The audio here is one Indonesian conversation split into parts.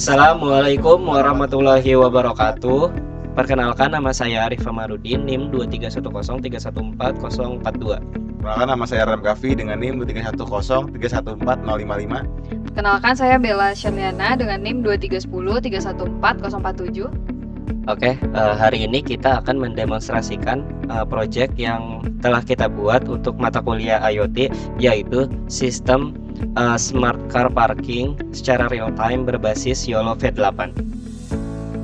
Assalamualaikum warahmatullahi wabarakatuh. Perkenalkan, nama saya Arif Famarudin, NIM 23103140042. Perkenalkan, nama saya Ram Kafi dengan NIM 23103140555. Perkenalkan, saya Bella Syarliana dengan NIM 23103140047. Oke, hari ini kita akan mendemonstrasikan project yang telah kita buat untuk mata kuliah IoT, yaitu sistem smart car parking secara real time berbasis YOLO V8.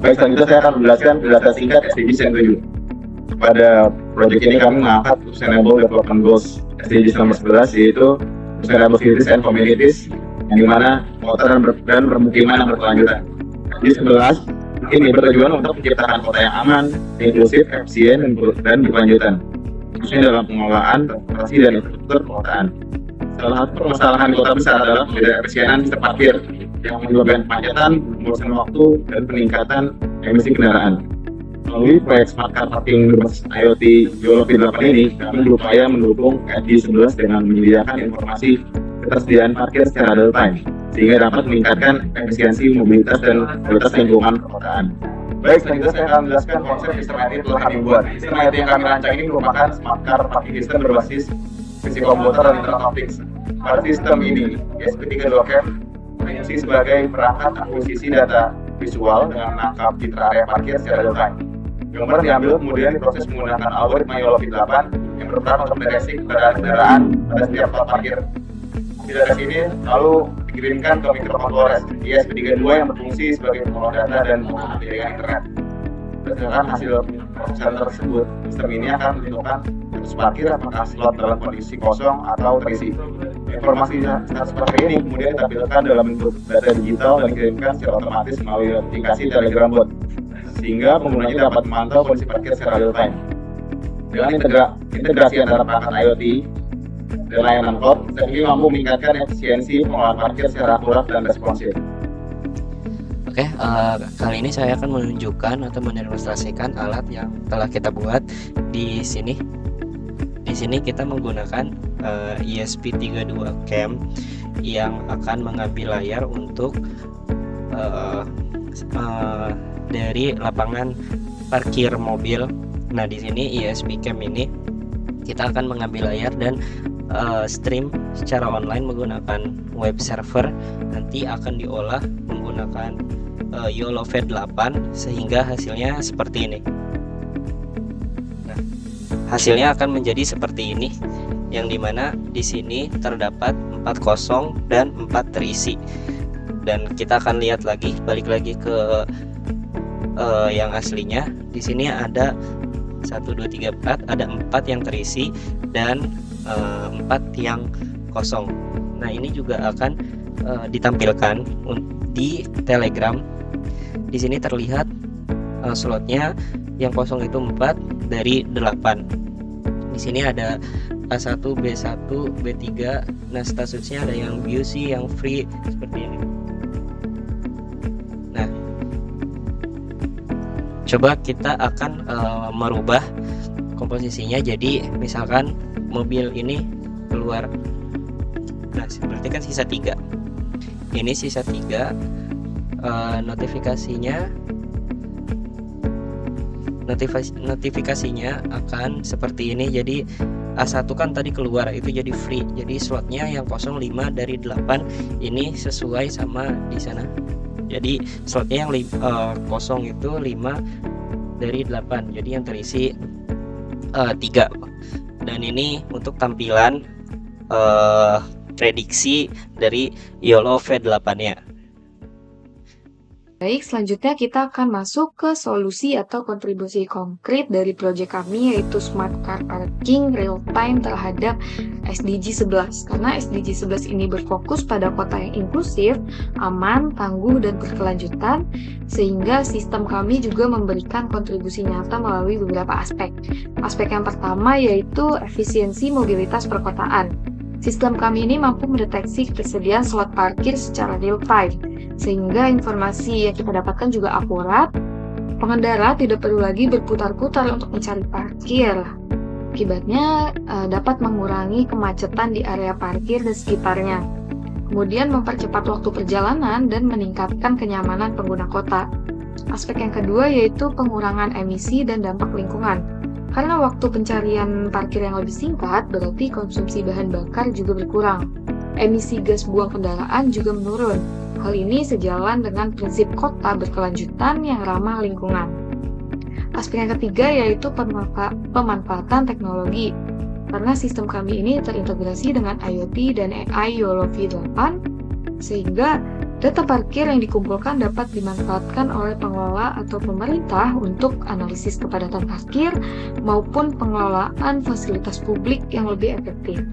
Baik, selanjutnya saya akan menjelaskan penjelasan singkat SDGs yang 7. Pada proyek ini kami mengangkat Sustainable Development Goals SDGs nomor 11, yaitu Sustainable Cities and Communities, yang dimana kota dan permukiman yang berkelanjutan. Di 11 ini bertujuan untuk menciptakan kota yang aman, inklusif, efisien, dan berkelanjutan, khususnya dalam pengelolaan, transportasi, dan infrastruktur perkotaan. Salah satu permasalahan kota besar adalah ketidakefisienan sistem parkir yang menyebabkan kemacetan, pemborosan waktu, dan peningkatan emisi kendaraan. Melalui proyek Smart Car Parking berbasis IoT YOLO V8 ini, kami berupaya mendukung SDG 11 dengan menyediakan informasi ketersediaan parkir secara real time, sehingga dapat meningkatkan efisiensi mobilitas dan kualitas lingkungan perkotaan. Baik, selanjutnya saya akan menjelaskan konsep sistem IoT yang telah kami buat. Sistem IoT yang kami rancang ini merupakan Smart Car Parking System berbasis visi komputer dan Internet of Things. Pada sistem ini, ESP32CAM berfungsi sebagai perangkat akuisisi data visual dengan menangkap citra area parkir secara real time. Gambar diambil kemudian diproses menggunakan algoritma YOLO V8 yang berperan untuk mendeteksi keberadaan kendaraan pada setiap tempat parkir. Data ini lalu dikirimkan ke microcontroller ESP32 yang berfungsi sebagai pengolah data dan menghubungkan internet. Berdasarkan hasil prosesan tersebut, sistem ini akan menentukan status parkir apakah slot dalam kondisi kosong atau terisi. Informasi status parkir ini kemudian ditampilkan dalam bentuk data digital dan dikirimkan secara otomatis melalui aplikasi Telegram bot, sehingga penggunanya dapat memantau kondisi parkir secara real time. Dengan integrasi antara perangkat IoT dan layanan cloud, sistem ini mampu meningkatkan efisiensi pengelolaan parkir secara akurat dan responsif. Oke, kali ini saya akan menunjukkan atau mendemonstrasikan alat yang telah kita buat di sini. Di sini kita menggunakan ESP32CAM yang akan mengambil layar untuk dari lapangan parkir mobil. Nah, di sini ESP-CAM ini kita akan mengambil layar dan stream secara online menggunakan web server. Nanti akan diolah menggunakan YOLO V8 sehingga hasilnya seperti ini. Nah, hasilnya akan menjadi seperti ini, yang dimana di sini terdapat 4 kosong dan 4 terisi. Dan kita akan lihat lagi, balik lagi ke yang aslinya. Di sini ada 1, 2, 3, 4, ada 4 yang terisi dan 4 yang kosong. Nah, ini juga akan ditampilkan di Telegram. Di sini terlihat slotnya yang kosong itu 4 dari 8. Di sini ada A1, B1, B3. Nah, statusnya ada yang BUC, yang free seperti ini. Nah, coba kita akan merubah komposisinya. Jadi misalkan mobil ini keluar. Nah, berarti kan sisa 3. Ini sisa 3. Notifikasinya akan seperti ini. Jadi A1 kan tadi keluar, itu jadi free. Jadi slotnya yang kosong 5 dari 8 ini sesuai sama di sana. Jadi slotnya yang kosong itu 5 dari 8. Jadi yang terisi 3. Dan ini untuk tampilan prediksi dari YOLO V8-nya. Baik, selanjutnya kita akan masuk ke solusi atau kontribusi konkret dari proyek kami, yaitu Smart Car Parking Real Time terhadap SDG 11. Karena SDG 11 ini berfokus pada kota yang inklusif, aman, tangguh, dan berkelanjutan, sehingga sistem kami juga memberikan kontribusi nyata melalui beberapa aspek. Aspek yang pertama yaitu efisiensi mobilitas perkotaan. Sistem kami ini mampu mendeteksi ketersediaan slot parkir secara real time, sehingga informasi yang kita dapatkan juga akurat. Pengendara tidak perlu lagi berputar-putar untuk mencari parkir. Akibatnya dapat mengurangi kemacetan di area parkir dan sekitarnya. Kemudian mempercepat waktu perjalanan dan meningkatkan kenyamanan pengguna kota. Aspek yang kedua yaitu pengurangan emisi dan dampak lingkungan. Karena waktu pencarian parkir yang lebih singkat, berarti konsumsi bahan bakar juga berkurang. Emisi gas buang kendaraan juga menurun. Hal ini sejalan dengan prinsip kota berkelanjutan yang ramah lingkungan. Aspek yang ketiga yaitu pemanfaatan teknologi. Karena sistem kami ini terintegrasi dengan IoT dan AI YOLO V8, sehingga data parkir yang dikumpulkan dapat dimanfaatkan oleh pengelola atau pemerintah untuk analisis kepadatan parkir maupun pengelolaan fasilitas publik yang lebih efektif.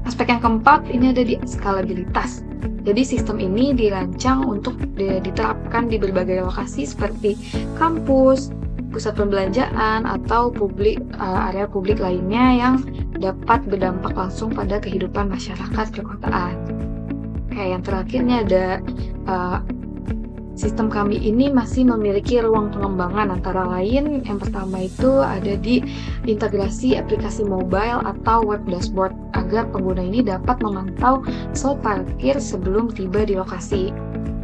Aspek yang keempat ini ada di skalabilitas. Jadi sistem ini dirancang untuk diterapkan di berbagai lokasi seperti kampus, pusat perbelanjaan, atau area publik lainnya yang dapat berdampak langsung pada kehidupan masyarakat perkotaan. Kayak yang terakhirnya ada sistem kami ini masih memiliki ruang pengembangan, antara lain yang pertama itu ada di integrasi aplikasi mobile atau web dashboard agar pengguna ini dapat memantau slot parkir sebelum tiba di lokasi.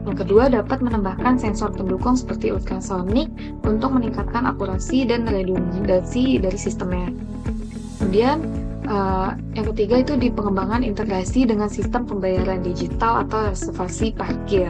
Yang kedua, dapat menambahkan sensor pendukung seperti ultrasonic untuk meningkatkan akurasi dan redundansi dari sistemnya. Kemudian, yang ketiga itu di pengembangan integrasi dengan sistem pembayaran digital atau reservasi parkir.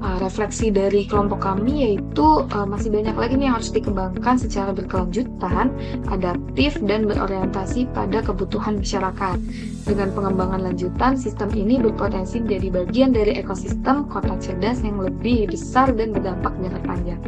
Refleksi dari kelompok kami yaitu masih banyak lagi nih yang harus dikembangkan secara berkelanjutan, adaptif, dan berorientasi pada kebutuhan masyarakat. Dengan pengembangan lanjutan, sistem ini berpotensi menjadi bagian dari ekosistem kota cerdas yang lebih besar dan berdampak jangka panjang.